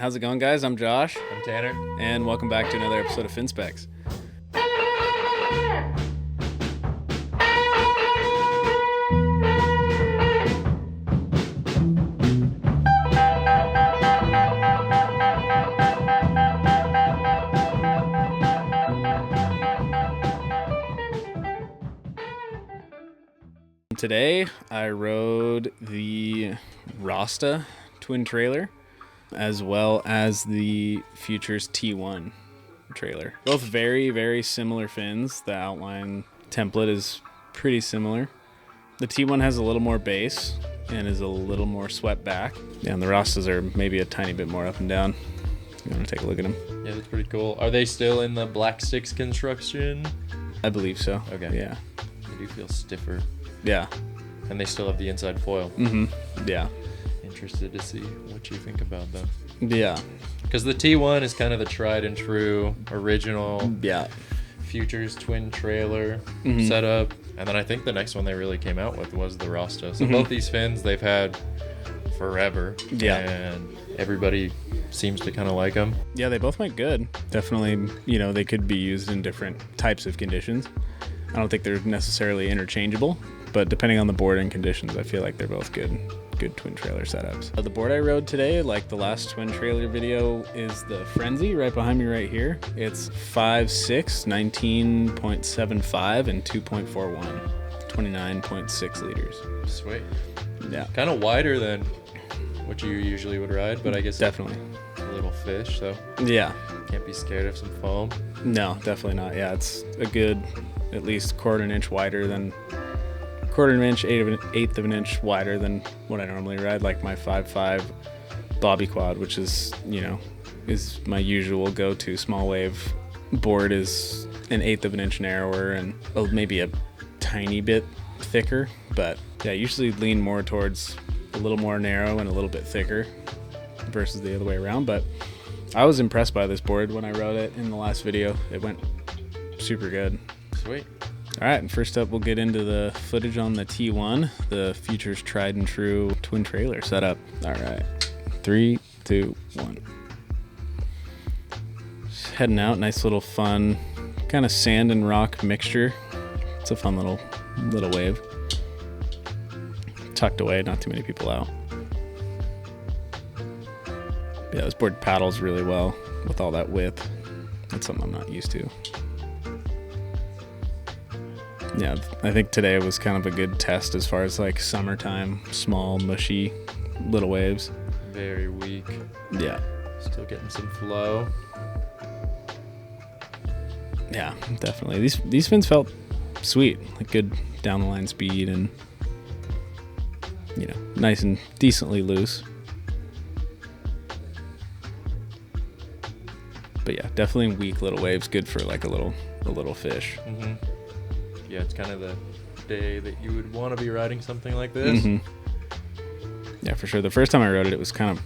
How's it going, guys? I'm Josh. I'm Tanner. And welcome back to another episode of FIN SPEX. Today, I rode the Rasta twin trailer as well as the Futures T1 trailer. Both very, very similar fins. The outline template is pretty similar. The T1 has a little more base and is a little more swept back. Yeah, and the Rastas are maybe a tiny bit more up and down. You want to take a look at them? Yeah, that's pretty cool. Are they still in the black sticks construction? I believe so. Okay. Yeah. They do feel stiffer. Yeah. And they still have the inside foil. Mm-hmm. Yeah. Interested to see what you think about them. Yeah. Because the T1 is kind of the tried and true original Futures twin trailer setup. And then I think the next one they really came out with was the Rasta. So both these fins they've had forever. Yeah. And everybody seems to kind of like them. Yeah, they both make good. Definitely, they could be used in different types of conditions. I don't think they're necessarily interchangeable, but depending on the board and conditions, I feel like they're both good twin trailer setups. The board I rode today, like the last twin trailer video, is the Frenzy right behind me right here. It's 5'6", 19.75 and 2.41, 29.6 liters. Sweet. Yeah. Kind of wider than what you usually would ride, but I guess definitely a little fish, so yeah, can't be scared of some foam. No, definitely not. Yeah, it's a good at least quarter of an inch wider than eighth of an inch wider than what I normally ride, like my 5.5 Bobby Quad, which is is my usual go-to small wave board, is an eighth of an inch narrower and maybe a tiny bit thicker, but yeah, I usually lean more towards a little more narrow and a little bit thicker versus the other way around. But I was impressed by this board when I rode it in the last video. It went super good. Sweet. All right, and first up we'll get into the footage on the T1, the Futures tried and true twin trailer setup. All right, 3, 2, 1. Just heading out, nice little fun kind of sand and rock mixture. It's a fun little wave. Tucked away, not too many people out. Yeah, this board paddles really well with all that whip. That's something I'm not used to. Yeah, I think today was kind of a good test as far as like summertime, small, mushy little waves. Very weak. Yeah. Still getting some flow. Yeah, definitely. These fins felt sweet, like good down the line speed and nice and decently loose. But yeah, definitely weak little waves, good for like a little fish. Mm-hmm. Yeah, it's kind of the day that you would want to be riding something like this. Mm-hmm. Yeah, for sure. The first time I rode it, it was kind of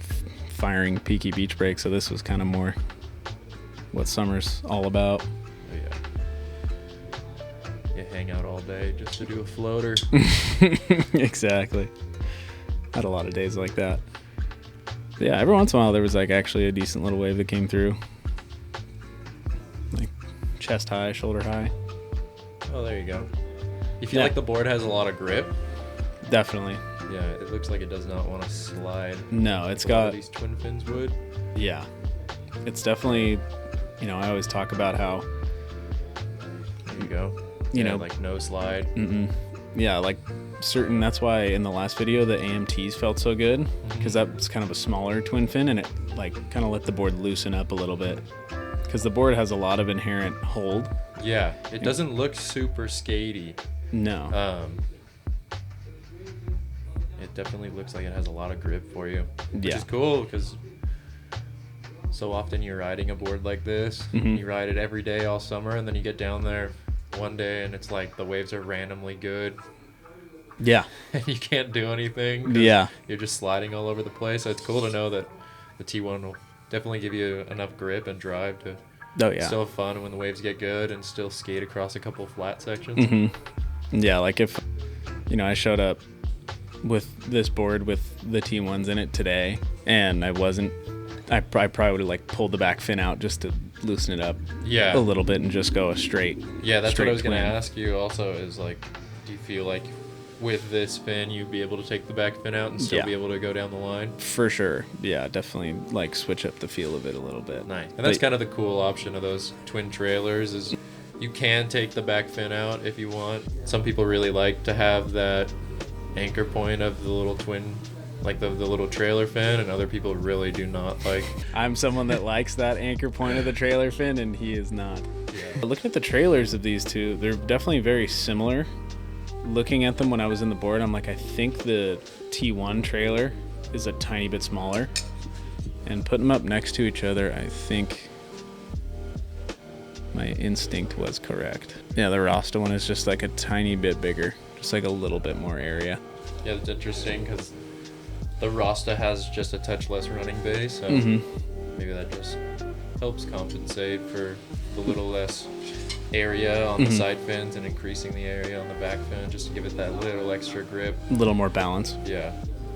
firing peaky beach break, so this was kind of more what summer's all about. Oh, yeah. You hang out all day just to do a floater. Exactly. Had a lot of days like that. But yeah, every once in a while there was like actually a decent little wave that came through. Like chest high, shoulder high. Oh, there you go. You feel like the board has a lot of grip? Definitely. Yeah, it looks like it does not want to slide. No, it's got these twin fins would. Yeah. It's definitely, I always talk about how there you go. Like no slide. Yeah, like certain, that's why in the last video the AMTs felt so good, because that's kind of a smaller twin fin and it like kind of let the board loosen up a little bit, because the board has a lot of inherent hold. Yeah, it doesn't look super skatey. No. It definitely looks like it has a lot of grip for you, which Yeah. is cool, because so often you're riding a board like this, you ride it every day all summer, and then you get down there one day and it's like the waves are randomly good. Yeah. And you can't do anything. Yeah. You're just sliding all over the place. So it's cool to know that the T1 will definitely give you enough grip and drive to still have fun when the waves get good and still skate across a couple flat sections. Yeah, like if, I showed up with this board with the T1s in it today and I wasn't I probably would have like pulled the back fin out just to loosen it up a little bit and just go a straight. Yeah, that's what I was twin. going to ask you also is like, do you feel like with this fin you'd be able to take the back fin out and still be able to go down the line? For sure. Yeah, definitely like switch up the feel of it a little bit. Nice. And that's kind of the cool option of those twin trailers is you can take the back fin out if you want. Some people really like to have that anchor point of the little twin, like the little trailer fin, and other people really do not like. I'm someone that likes that anchor point of the trailer fin, and he is not. Yeah. Looking at the trailers of these two, they're definitely very similar. Looking at them when I was in the board, I'm like, I think the T1 trailer is a tiny bit smaller. And putting them up next to each other, I think my instinct was correct. Yeah, the Rasta one is just like a tiny bit bigger, just like a little bit more area. Yeah, that's interesting because the Rasta has just a touch less running base, so maybe that just helps compensate for the little less area on the side fins and increasing the area on the back fin just to give it that little extra grip. A little more balance. Yeah.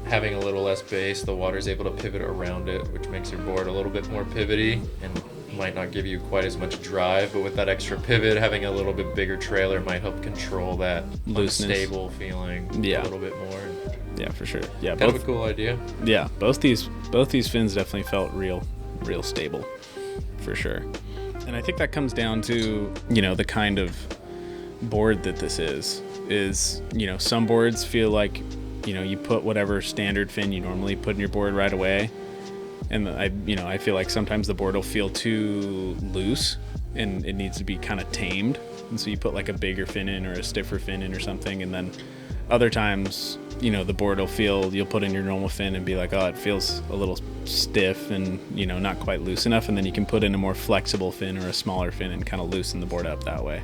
Having a little less base, the water's able to pivot around it, which makes your board a little bit more pivoty and might not give you quite as much drive, but with that extra pivot, having a little bit bigger trailer might help control that unstable feeling a little bit more. Yeah, for sure. Yeah, kind of a cool idea. Yeah, both these fins definitely felt real stable, for sure. And I think that comes down to, you know, the kind of board that this is, you know, some boards feel like, you know, you put whatever standard fin you normally put in your board right away. And I feel like sometimes the board will feel too loose and it needs to be kind of tamed. And so you put like a bigger fin in or a stiffer fin in or something. And then other times, you know, the board will feel, you'll put in your normal fin and be like, oh, it feels a little stiff and, you know, not quite loose enough. And then you can put in a more flexible fin or a smaller fin and kind of loosen the board up that way.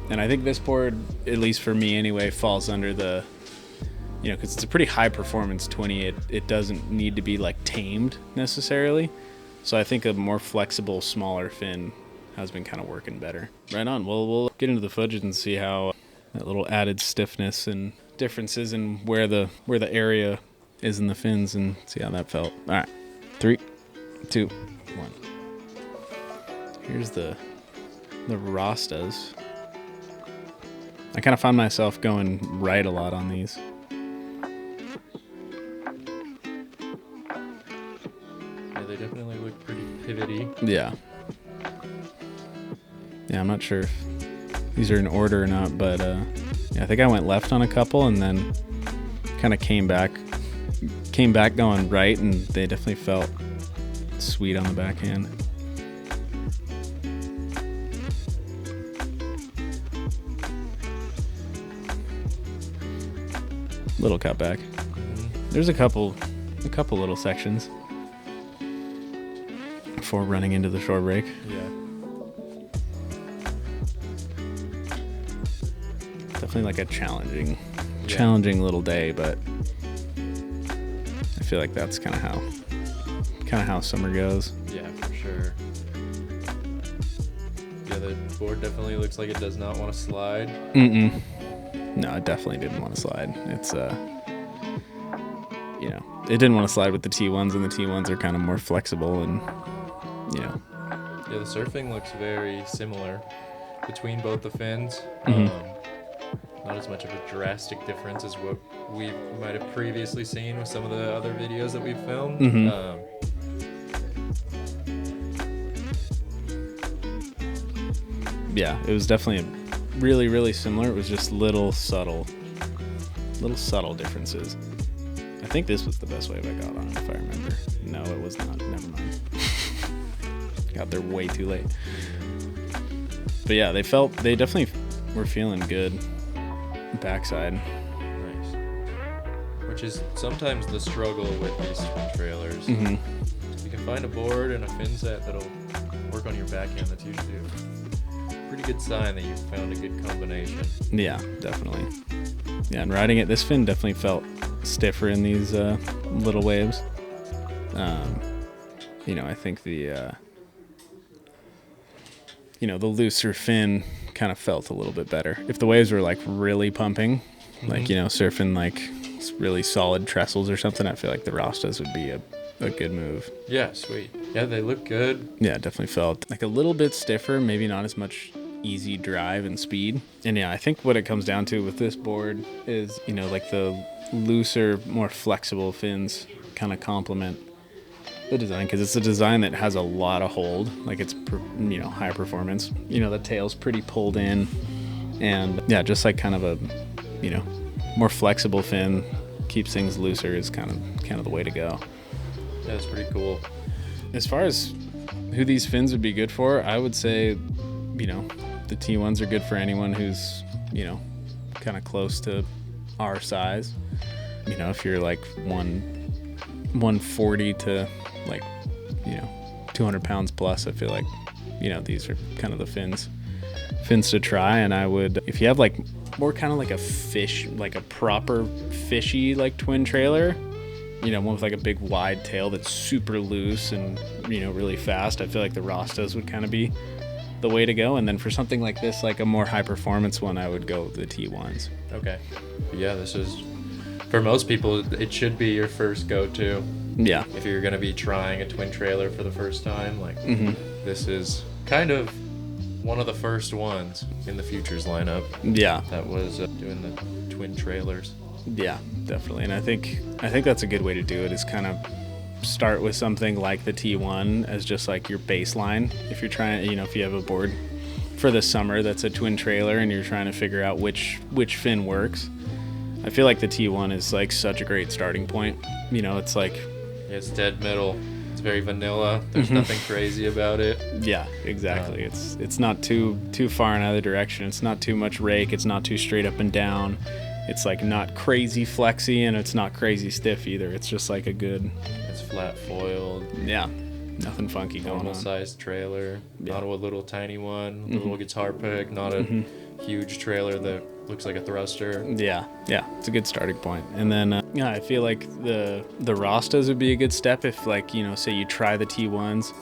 And I think this board, at least for me anyway, falls under the, you know, because it's a pretty high performance 20. It doesn't need to be like tamed necessarily. So I think a more flexible, smaller fin has been kind of working better. Right on. Well, we'll get into the footage and see how that little added stiffness and differences in where the area is in the fins and see how that felt. All right. 3, 2, 1. Here's the Rastas. I kind of find myself going right a lot on these. They definitely look pretty pivoty. Yeah, I'm not sure if these are in order or not, but yeah, I think I went left on a couple and then kind of came back going right, and they definitely felt sweet on the backhand. Little cutback. There's a couple little sections before running into the shore break. Yeah. Definitely like a challenging little day, but I feel like that's kind of how summer goes. Yeah, for sure. Yeah, the board definitely looks like it does not want to slide. No, it definitely didn't want to slide. It's you know, it didn't want to slide with the T1s, and the T1s are kind of more flexible and, you know. Yeah, the surfing looks very similar between both the fins. Not as much of a drastic difference as what we might have previously seen with some of the other videos that we've filmed. Yeah, it was definitely really, really similar. It was just little subtle differences. I think this was the best wave I got on it, if I remember. No, it was not. Never mind. Got there way too late. But yeah, they definitely were feeling good backside. Nice. Which is sometimes the struggle with these twin trailers. You can find a board and a fin set that'll work on your backhand. That's usually a pretty good sign that you've found a good combination. Yeah, definitely. Yeah, and riding it, this fin definitely felt stiffer in these little waves. You know, I think the the looser fin kind of felt a little bit better. If the waves were like really pumping, like, you know, surfing like really solid trestles or something, I feel like the Rastas would be a a good move. Yeah, sweet. Yeah, they look good. Yeah, definitely felt like a little bit stiffer, maybe not as much easy drive and speed. And yeah, I think what it comes down to with this board is, you know, like the looser, more flexible fins kind of complement the design, because it's a design that has a lot of hold. Like it's, you know, high performance. You know, the tail's pretty pulled in, and yeah, just like kind of a, you know, more flexible fin keeps things looser is kind of the way to go. Yeah, it's pretty cool. As far as who these fins would be good for, I would say, you know, the T1s are good for anyone who's, you know, kind of close to our size. You know, if you're like 140 to like, you know, 200 pounds plus, I feel like, you know, these are kind of the fins to try. And I would, if you have like more kind of like a fish, like a proper fishy like twin trailer, you know, one with like a big wide tail that's super loose and, you know, really fast, I feel like the Rastas would kind of be the way to go. And then for something like this, like a more high performance one, I would go with the T1s. Okay. Yeah, this is, for most people, it should be your first go-to. Yeah. If you're going to be trying a twin trailer for the first time, like this is kind of one of the first ones in the futures lineup. Yeah. That was doing the twin trailers. Yeah, definitely. And I think that's a good way to do it, is kind of start with something like the T1 as just like your baseline. If you're trying, you know, if you have a board for the summer that's a twin trailer and you're trying to figure out which fin works, I feel like the T1 is like such a great starting point. You know, it's like, yeah, it's dead middle. It's very vanilla. There's nothing crazy about it. Yeah, exactly. It's not too far in either direction. It's not too much rake. It's not too straight up and down. It's like not crazy flexy, and it's not crazy stiff either. It's just like a good. It's flat foiled. Yeah, nothing funky going on. Normal sized trailer. Yeah. Not a little tiny one. A little guitar pick. Not a huge trailer that looks like a thruster. Yeah, it's a good starting point. And then yeah, I feel like the Rastas would be a good step if, like, you know, say you try the T1s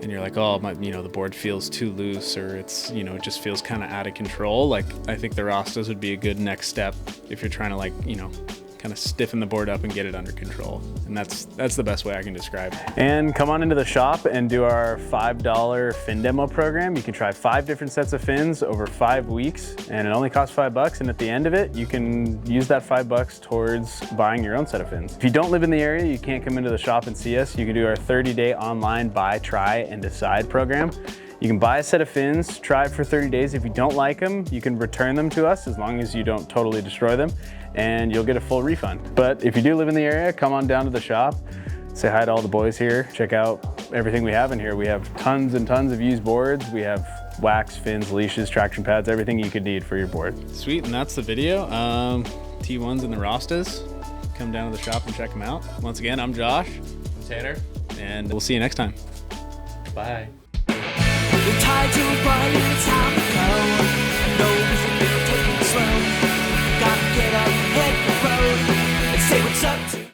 and you're like, oh, you know, the board feels too loose, or it's, you know, it just feels kind of out of control. Like, I think the Rastas would be a good next step if you're trying to, like, you know, kind of stiffen the board up and get it under control. And that's the best way I can describe it. And come on into the shop and do our $5 fin demo program. You can try 5 different sets of fins over 5 weeks, and it only costs $5. And at the end of it, you can use that $5 towards buying your own set of fins. If you don't live in the area, you can't come into the shop and see us. You can do our 30-day online buy, try, and decide program. You can buy a set of fins, try it for 30 days. If you don't like them, you can return them to us as long as you don't totally destroy them, and you'll get a full refund. But if you do live in the area, come on down to the shop, say hi to all the boys here, check out everything we have in here. We have tons and tons of used boards. We have wax, fins, leashes, traction pads, everything you could need for your board. Sweet, and that's the video. T1s and the Rastas. Come down to the shop and check them out. Once again, I'm Josh. I'm Tanner. And we'll see you next time. Bye. The tides are running, it's time to go.